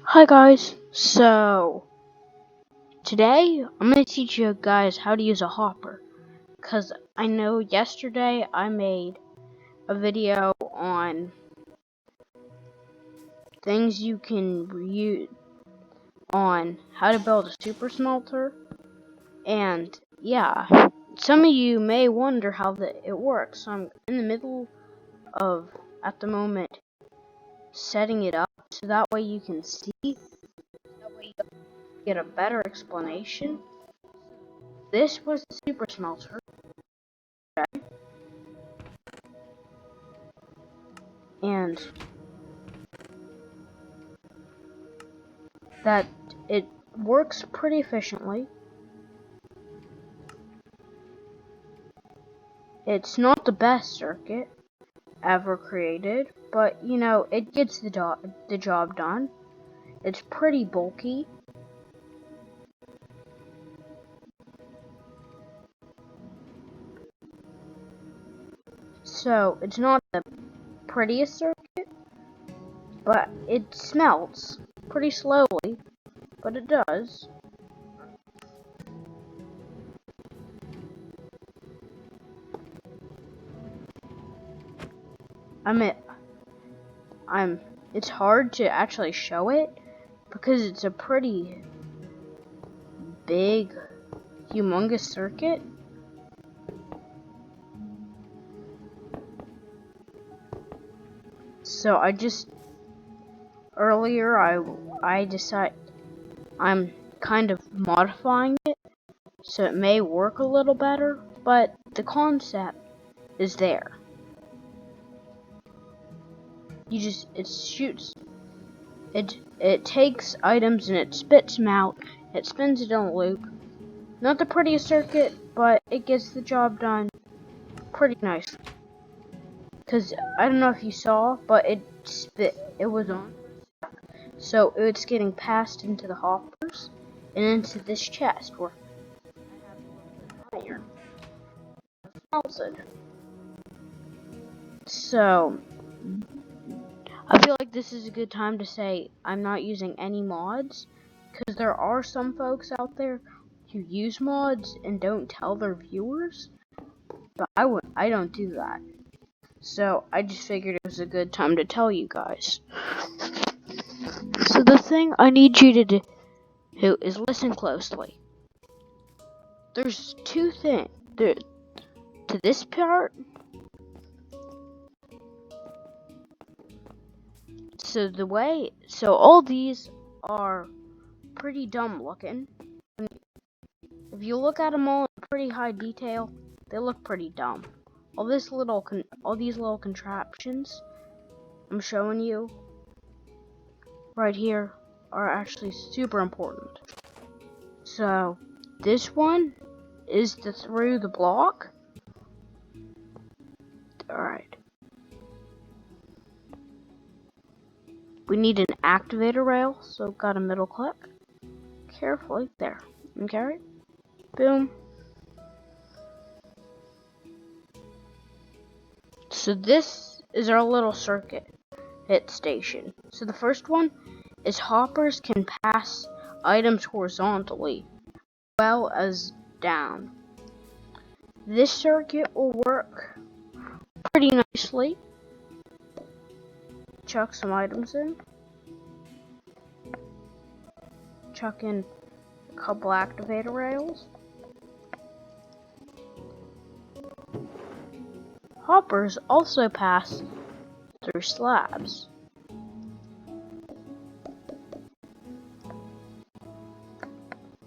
Hi guys, so today I'm going to teach you guys how to use a hopper, because I know yesterday I made a video on things you can use on how to build a super smelter, and yeah, some of you may wonder how it works. So I'm in the middle of, at the moment, setting it up so that way you can see, that way you get a better explanation. This was the super smelter. And that it works pretty efficiently. It's not the best circuit ever created, but you know, it gets the job done. It's pretty bulky. So it's not the prettiest circuit, but it smelts pretty slowly, but it does. It's hard to actually show it because it's a pretty big, humongous circuit. So earlier I decided I'm kind of modifying it so it may work a little better, but the concept is there. It shoots, it takes items and it spits them out, it spins it in a loop. Not the prettiest circuit, but it gets the job done pretty nice. Cause I don't know if you saw, but it was on. So it's getting passed into the hoppers and into this chest where I have iron. Smells it. So I feel like this is a good time to say I'm not using any mods, because there are some folks out there who use mods and don't tell their viewers, but I don't do that. So I just figured it was a good time to tell you guys. So the thing I need you to do is listen closely. There's two things. To this part, so all these are pretty dumb looking. If you look at them all in pretty high detail, they look pretty dumb. All these little contraptions I'm showing you right here are actually super important. So this one is through the block. Alright. We need an activator rail, so got a middle click. Carefully, there. Okay. Boom. So this is our little circuit hit station. So the first one is hoppers can pass items horizontally as well as down. This circuit will work pretty nicely. Chuck some items in. Chuck in a couple activator rails. Hoppers also pass through slabs.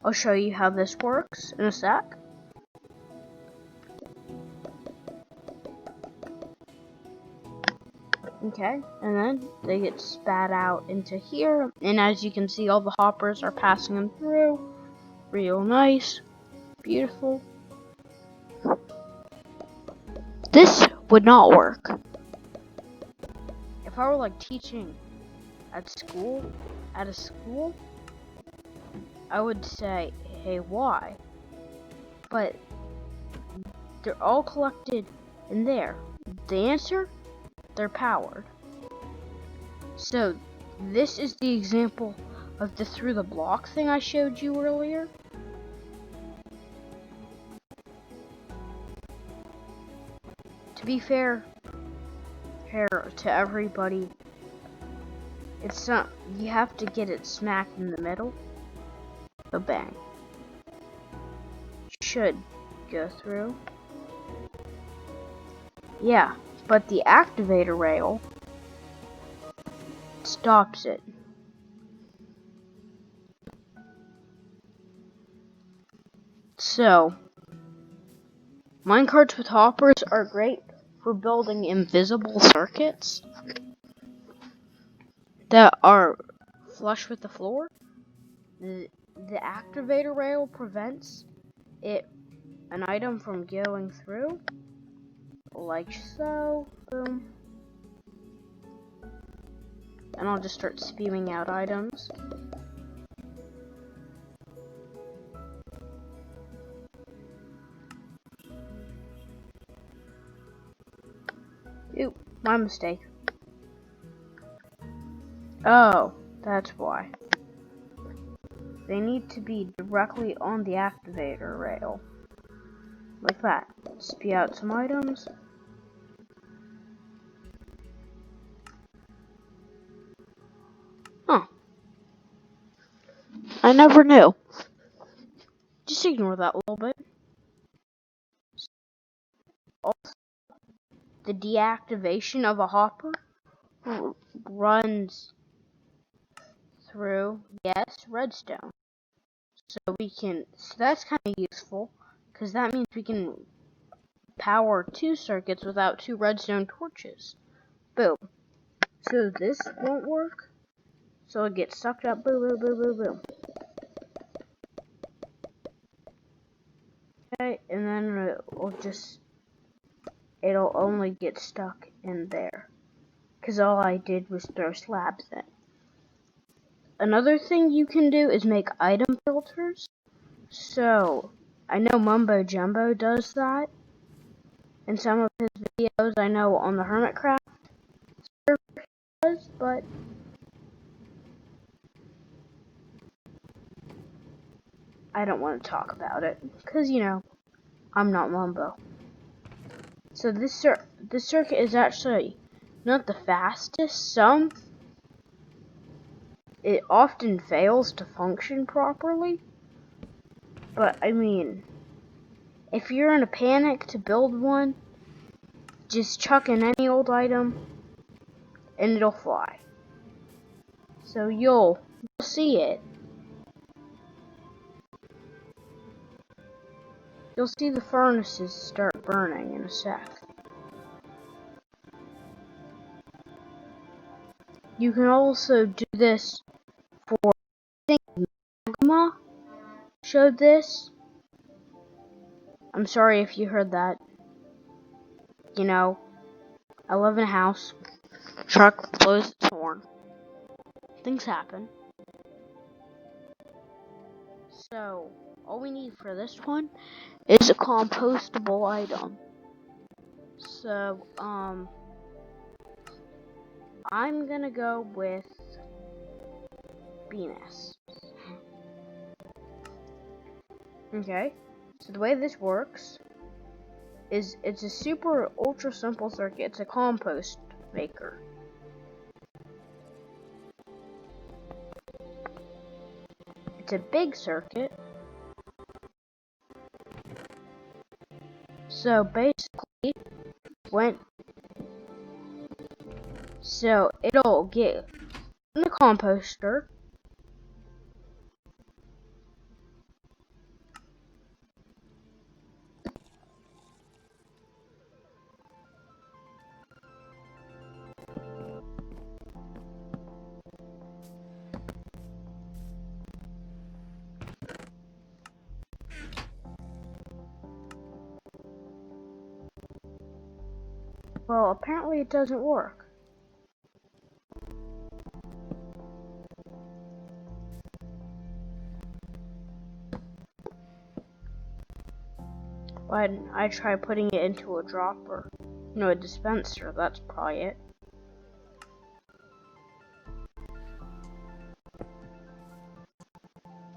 I'll show you how this works in a sec. Okay, and then they get spat out into here, and as you can see, all the hoppers are passing them through. Real nice, beautiful. This would not work if I were like teaching at a school. I would say, hey, why? But they're all collected in there. The answer, they're powered. So this is the example of the through the block thing I showed you earlier. To be fair to everybody, it's not, you have to get it smack in the middle. So bang. Should go through. Yeah, but the activator rail stops it. So, minecarts with hoppers are great for building invisible circuits that are flush with the floor. The activator rail prevents an item from going through, like so. Boom. And I'll just start spewing out items. Oop, my mistake. Oh, that's why. They need to be directly on the activator rail. Like that. Spew out some items. Huh. I never knew. Just ignore that a little bit. Also, the deactivation of a hopper runs through, yes, redstone. So that's kind of useful, because that means we can power 2 circuits without 2 redstone torches. Boom. So this won't work. So it gets sucked up. Boom, boom, boom, boom, boom. Okay, and then it'll only get stuck in there. Because all I did was throw slabs in. Another thing you can do is make item filters. So, I know Mumbo Jumbo does that. In some of his videos, I know on the Hermitcraft server he does, but I don't want to talk about it. Because, I'm not Mumbo. So this circuit is actually not the fastest. It often fails to function properly. But, I mean, if you're in a panic to build one, just chuck in any old item, and it'll fly. So you'll see it. You'll see the furnaces start burning in a sec. You can also do this for, I think Magma showed this. I'm sorry if you heard that. I live in a house. Truck blows its horn. Things happen. So, all we need for this one is a compostable item. So, I'm gonna go with Venus. Okay, so the way this works is it's a super ultra simple circuit. It's a compost maker. It's a big circuit. So basically, it'll get in the composter. Well, apparently it doesn't work. But I try putting it into a dropper. A dispenser, that's probably it.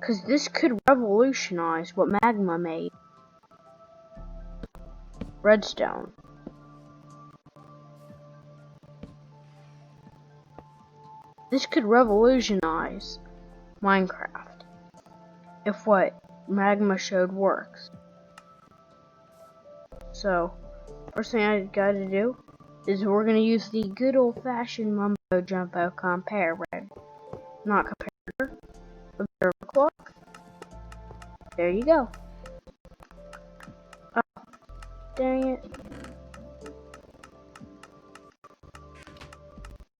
Because this could revolutionize what magma made. Redstone. This could revolutionize Minecraft if what magma showed works. So, first thing I gotta do is we're gonna use the good old-fashioned mumbo jumbo compare red. Not comparator. Observer clock. There you go. Oh, dang it.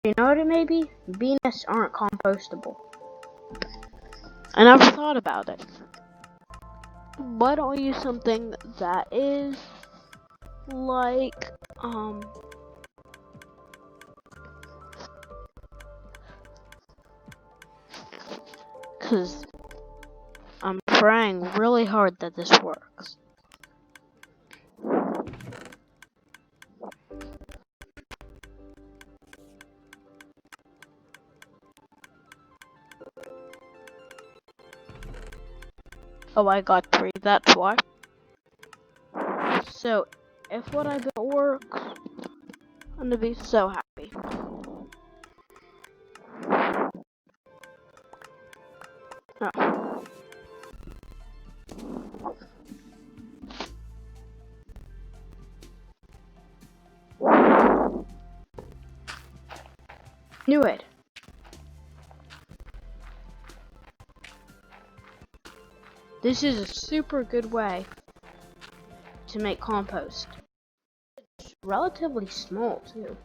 You know what it may be? Bee nests aren't compostable. I never thought about it. Why don't we use something that is like, cause I'm praying really hard that this works. Oh, I got 3, that's why. So, if what I built works, I'm gonna be so happy. Oh. Knew it. This is a super good way to make compost. It's relatively small too.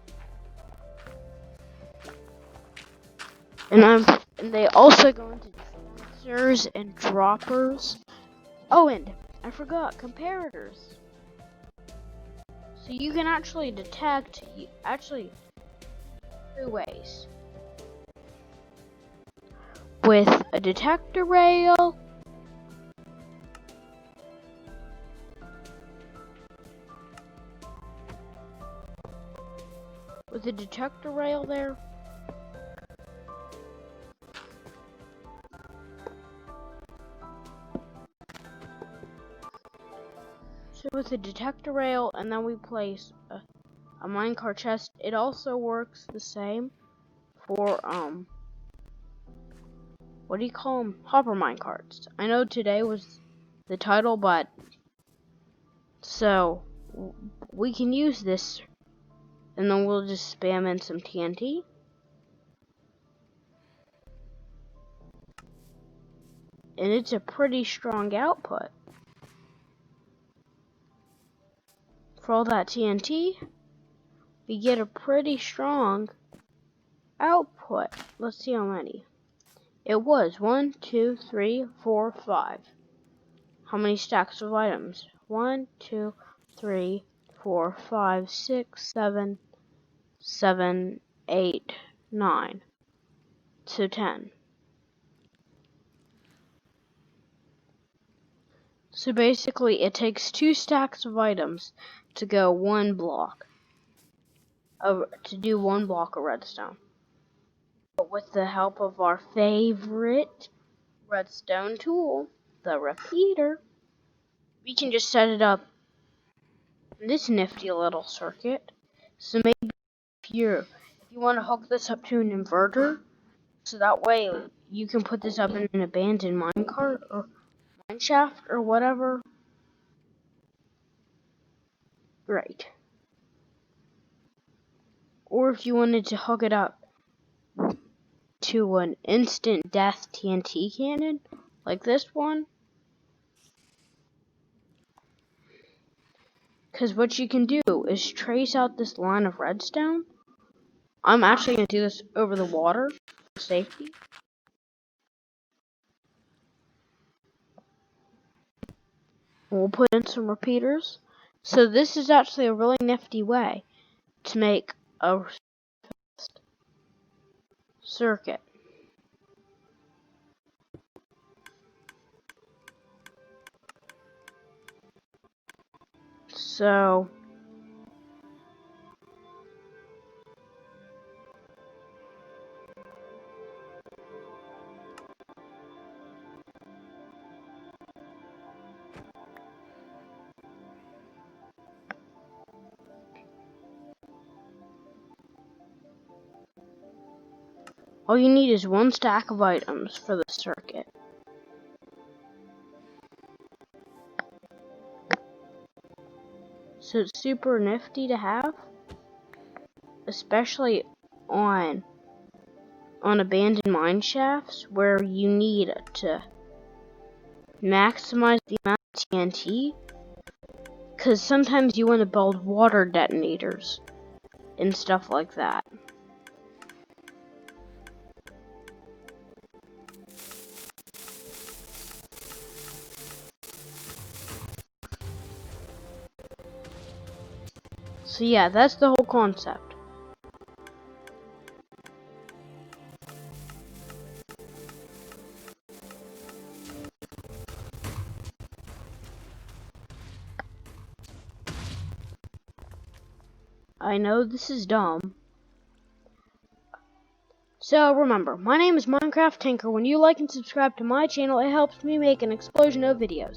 And they also go into dispensers and droppers. Oh, and I forgot comparators. So you can actually detect 2 ways. With a detector rail there. So with a detector rail, and then we place a minecart chest. It also works the same for what do you call them? Hopper minecarts. I know today was the title, but so we can use this, and then we'll just spam in some TNT. And it's a pretty strong output. For all that TNT, we get a pretty strong output. Let's see how many. It was 1, 2, 3, 4, 5. How many stacks of items? 1, 2, 3, 4, 5, 6, 7, 7, 8, 9. So 10. So basically, it takes 2 stacks of items to go 1 block. To do 1 block of redstone. But with the help of our favorite redstone tool, the repeater, we can just set it up in this nifty little circuit. So maybe if you want to hook this up to an inverter, so that way you can put this up in an abandoned minecart or mineshaft or whatever. Right. Or if you wanted to hook it up to an instant death TNT cannon, like this one. Because what you can do is trace out this line of redstone. I'm actually going to do this over the water for safety. We'll put in some repeaters. So this is actually a really nifty way to make a circuit. So All you need is one stack of items for the circuit. So it's super nifty to have, especially on abandoned mine shafts where you need to maximize the amount of TNT, because sometimes you want to build water detonators and stuff like that. So yeah, that's the whole concept. I know this is dumb. So remember, my name is Minecraft Tinker. When you like and subscribe to my channel, it helps me make an explosion of videos.